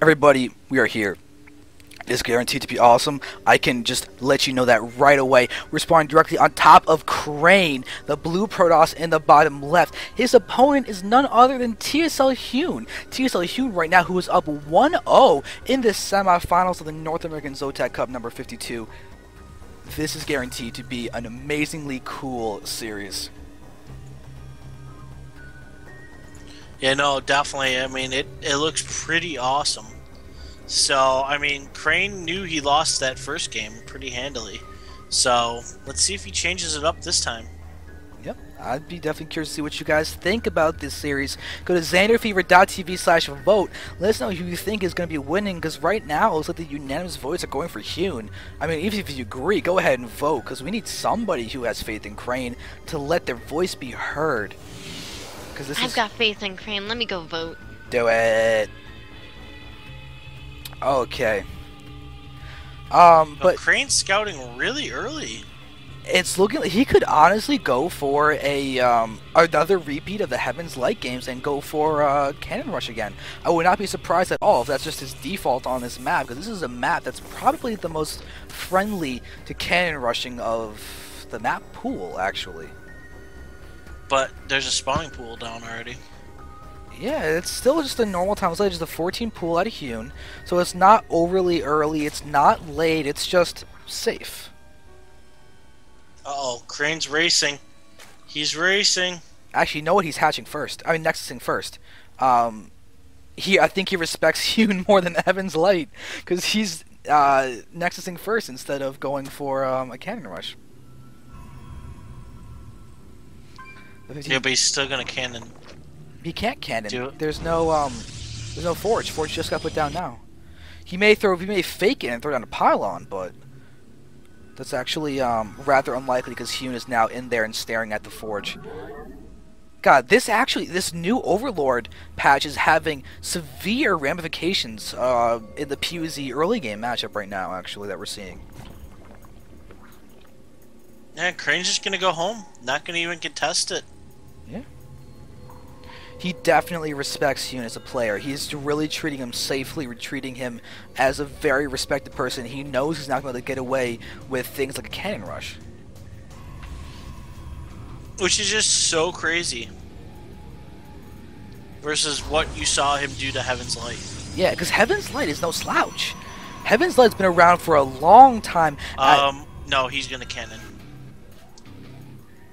Everybody, we are here. It is guaranteed to be awesome. I can just let you know that right away. We're spawning directly on top of Crane, the blue Protoss in the bottom left. His opponent is none other than TSL.Hyun. TSL.Hyun right now, who is up 1-0 in the semifinals of the North American Zotac Cup number 52. This is guaranteed to be an amazingly cool series. Yeah, no, definitely. I mean, it looks pretty awesome. So, I mean, Crane knew he lost that first game pretty handily. So, let's see if he changes it up this time. Yep, I'd be definitely curious to see what you guys think about this series. Go to xanderfever.tv/vote. Let us know who you think is going to be winning, because right now it looks like the unanimous votes are going for Hyun. I mean, even if you agree, go ahead and vote, because we need somebody who has faith in Crane to let their voice be heard. I've got faith in Crane. Let me go vote. Do it. Okay. But Crane's scouting really early. It's looking like he could honestly go for a another repeat of the Heaven's Light games and go for Cannon Rush again. I would not be surprised at all if that's just his default on this map, because this is a map that's probably the most friendly to Cannon Rushing of the map pool, actually. But there's a spawning pool down already. Yeah, it's still just a normal time. It's like just a 14 pool out of Hyun, so it's not overly early, it's not late, it's just safe. Uh-oh, Crane's racing. He's racing. Actually, you know what? He's hatching first. I mean, nexusing first. I think he respects Hyun more than Heaven's Light, because he's nexusing first instead of going for a Cannon Rush. Yeah, but he's still gonna cannon. He can't cannon. There's no forge. Forge just got put down now. He may fake it and throw down a pylon, but that's actually rather unlikely because Hyun is now in there and staring at the forge. God, this new Overlord patch is having severe ramifications in the PUZ early game matchup right now. Actually, that we're seeing. Yeah, Crane's just gonna go home. Not gonna even contest it. Yeah. He definitely respects Hyun as a player. He's really treating him safely, treating him as a very respected person. He knows he's not going to get away with things like a Cannon Rush. Which is just so crazy. Versus what you saw him do to Heaven's Light. Yeah, because Heaven's Light is no slouch. Heaven's Light's been around for a long time. No, he's going to cannon.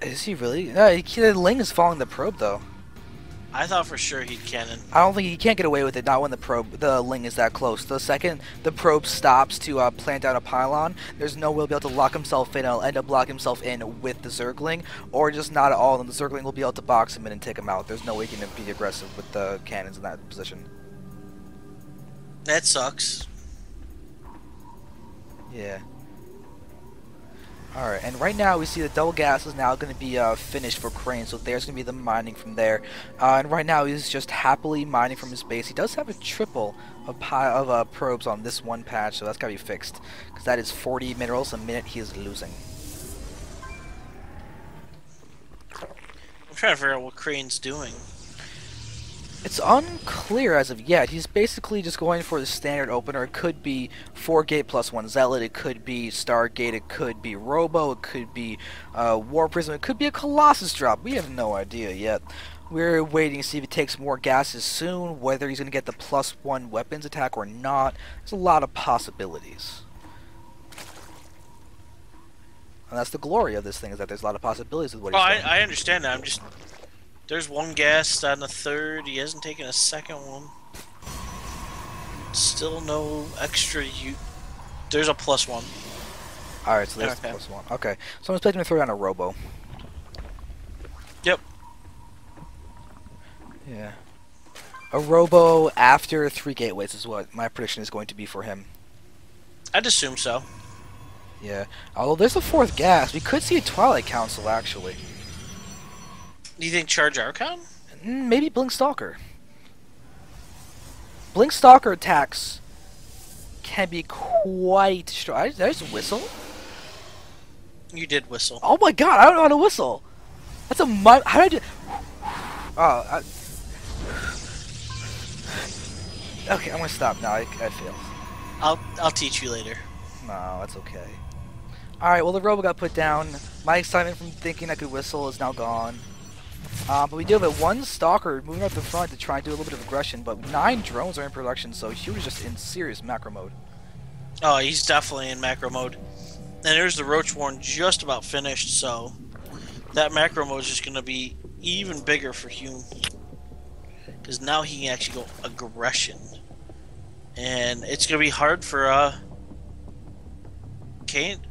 Is he really? The Ling is following the probe, though. I thought for sure he'd cannon. I don't think he can't get away with it, not when the Ling is that close. The second the probe stops to plant out a pylon, there's no way he'll be able to lock himself in. He'll end up locking himself in with the Zergling, or just not at all, and the Zergling will be able to box him in and take him out. There's no way he can be aggressive with the cannons in that position. That sucks. Yeah. Alright, and right now we see the double gas is now going to be finished for Crane, so there's going to be the mining from there. And right now he's just happily mining from his base. He does have a triple of probes on this one patch, so that's got to be fixed. Because that is 40 minerals a minute he is losing. I'm trying to figure out what Crane's doing. It's unclear as of yet. He's basically just going for the standard opener. It could be 4-gate plus 1 Zealot. It could be Stargate. It could be Robo. It could be War Prism. It could be a Colossus drop. We have no idea yet. We're waiting to see if he takes more gases soon, whether he's going to get the +1 weapons attack or not. There's a lot of possibilities. And that's the glory of this thing, is that there's a lot of possibilities with what he's doing. I understand that. I'm just... There's one gas on the third. He hasn't taken a second one. Still no extra. There's a +1. Alright, so there's the +1. Okay, so I'm expecting to throw down a Robo. Yep. Yeah. A Robo after 3 gateways is what my prediction is going to be for him. I'd assume so. Yeah. Although there's a 4th gas. We could see a Twilight Council, actually. Do you think Charge Archon? Maybe Blink Stalker. Blink Stalker attacks can be quite strong. Did I just whistle? You did whistle. Oh my god, I don't know how to whistle. That's a how did I do? Oh, Okay, I'm gonna stop now. I failed. I'll teach you later. No, that's okay. Alright, well the robo got put down. My excitement from thinking I could whistle is now gone. But we do have one stalker moving up the front to try and do a little bit of aggression, but 9 drones are in production, so he was just in serious macro mode. Oh, he's definitely in macro mode. And there's the Roach Warren just about finished, so that macro mode is just going to be even bigger for Hyun. Because now he can actually go aggression. And it's going to be hard for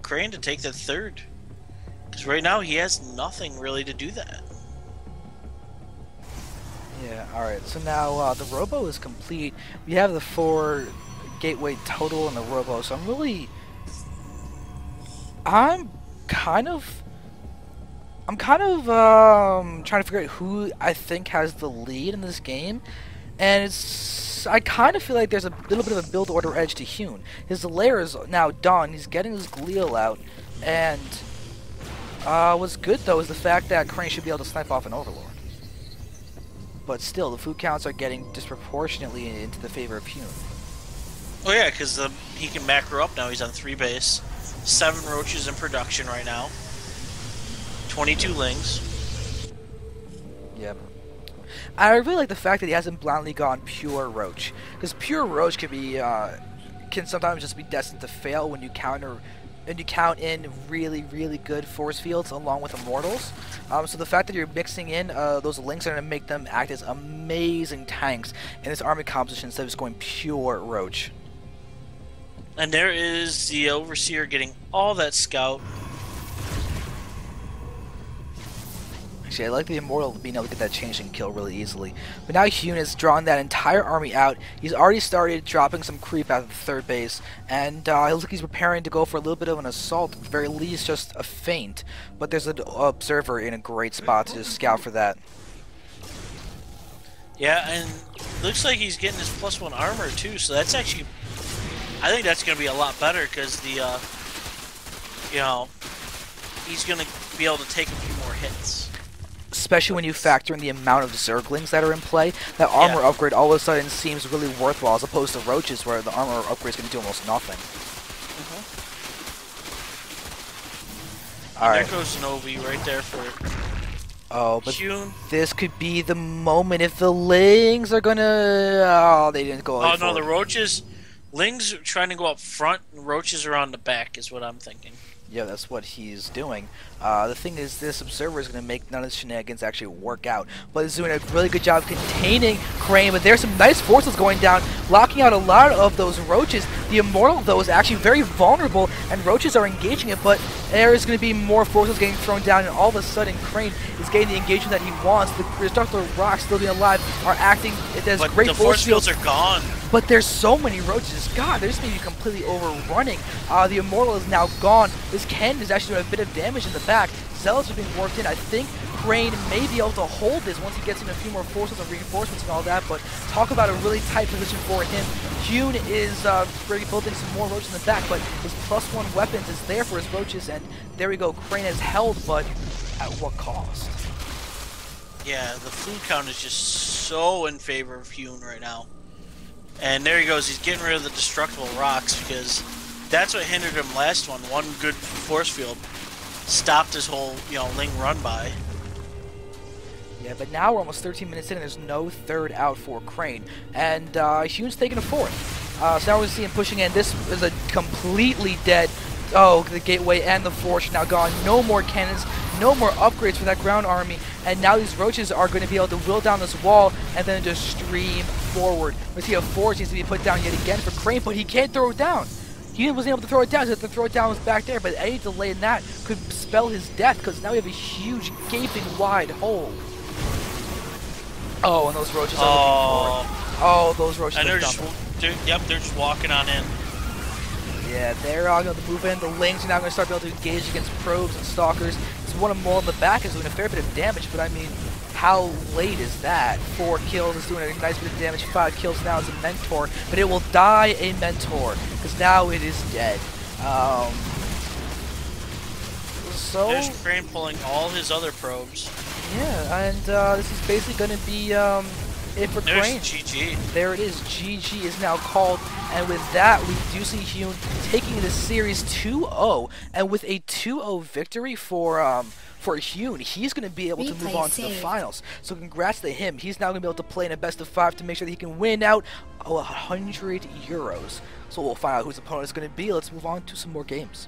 Crane to take the third. Because right now he has nothing really to do that. Yeah, alright, so now the robo is complete. We have the 4 gateway total in the robo, so I'm kind of trying to figure out who I think has the lead in this game, and I kind of feel like there's a little bit of a build order edge to Hyun. His lair is now done, he's getting his Gleal out, and what's good though is the fact that Crane should be able to snipe off an Overlord. But still, the food counts are getting disproportionately into the favor of Hyun. Oh yeah, because he can macro up now. He's on 3 base. 7 roaches in production right now. 22 lings. Yep. I really like the fact that he hasn't blindly gone pure roach, because pure roach can sometimes just be destined to fail when you count in really good force fields along with immortals. So the fact that you're mixing in those links are going to make them act as amazing tanks in this army composition instead of just going pure roach. And there is the Overseer getting all that scout. Actually, I like the Immortal being able to get that changeling kill really easily. But now Hyun has drawn that entire army out. He's already started dropping some creep out of the 3rd base. And it looks like he's preparing to go for a little bit of an assault. At the very least, just a feint. But there's an observer in a great spot to just scout for that. Yeah, and looks like he's getting his +1 armor too. So that's actually... I think that's going to be a lot better because the, he's going to be able to take a few more hits. Especially when you factor in the amount of Zerglings that are in play, that armor upgrade all of a sudden seems really worthwhile as opposed to Roaches where the armor upgrade is going to do almost nothing. Alright. There goes Novi right there for but Hyun. This could be the moment if the Lings are going to... Oh, they didn't go Oh, no, the Roaches... Lings are trying to go up front, and Roaches are on the back, is what I'm thinking. Yeah, that's what he's doing. The thing is, this Observer is going to make none of the shenanigans actually work out. But he's doing a really good job containing Crane, but there's some nice forces going down, locking out a lot of those Roaches. The Immortal, though, is actually very vulnerable, and Roaches are engaging it, but there is going to be more forces getting thrown down, and all of a sudden, Crane is getting the engagement that he wants. The Destructor Rocks, still being alive, are acting as great force fields are gone. But there's so many Roaches. God, they're just maybe completely overrunning. The Immortal is now gone. This Ken is actually doing a bit of damage in the back. Zealots are being worked in. I think Crane may be able to hold this once he gets in a few more forces and reinforcements and all that, but talk about a really tight position for him. Hyun is really building some more Roaches in the back, but his +1 weapons is there for his Roaches, and there we go. Crane has held, but at what cost? Yeah, the food count is just so in favor of Hyun right now. And there he goes, he's getting rid of the destructible rocks because that's what hindered him last one. One good force field stopped his whole, Ling run by. Yeah, but now we're almost 13 minutes in and there's no 3rd out for Crane. And Hyun's taking a 4th. So now we're seeing him pushing in. This is a completely dead... Oh, the gateway and the forge now gone. No more cannons, no more upgrades for that ground army. And now these Roaches are going to be able to will down this wall and then just stream forward. We see a forge needs to be put down yet again for Crane, but he can't throw it down. He wasn't able to throw it down, so the throw it down was back there, but any delay in that could spell his death, because now we have a huge, gaping wide hole. Oh, and those Roaches are looking for it. Oh, those Roaches and are they're just walking on in. Yeah, they're all going to move in. The Lings are now going to start being able to engage against probes and stalkers. It's one of them all in the back is doing a fair bit of damage, but I mean, how late is that? 4 kills is doing a nice bit of damage. 5 kills now as a Mentor, but it will die a Mentor because now it is dead. So there's Crane pulling all his other probes. Yeah, and this is basically going to be it for There's Crane. GG. There it is. GG is now called, and with that, we do see Hyun taking the series 2-0, and with a 2-0 victory for Hyun, he's going to be able to move on to the finals. So congrats to him. He's now going to be able to play in a best of 5 to make sure that he can win out 100 euros. So we'll find out who his opponent is going to be. Let's move on to some more games.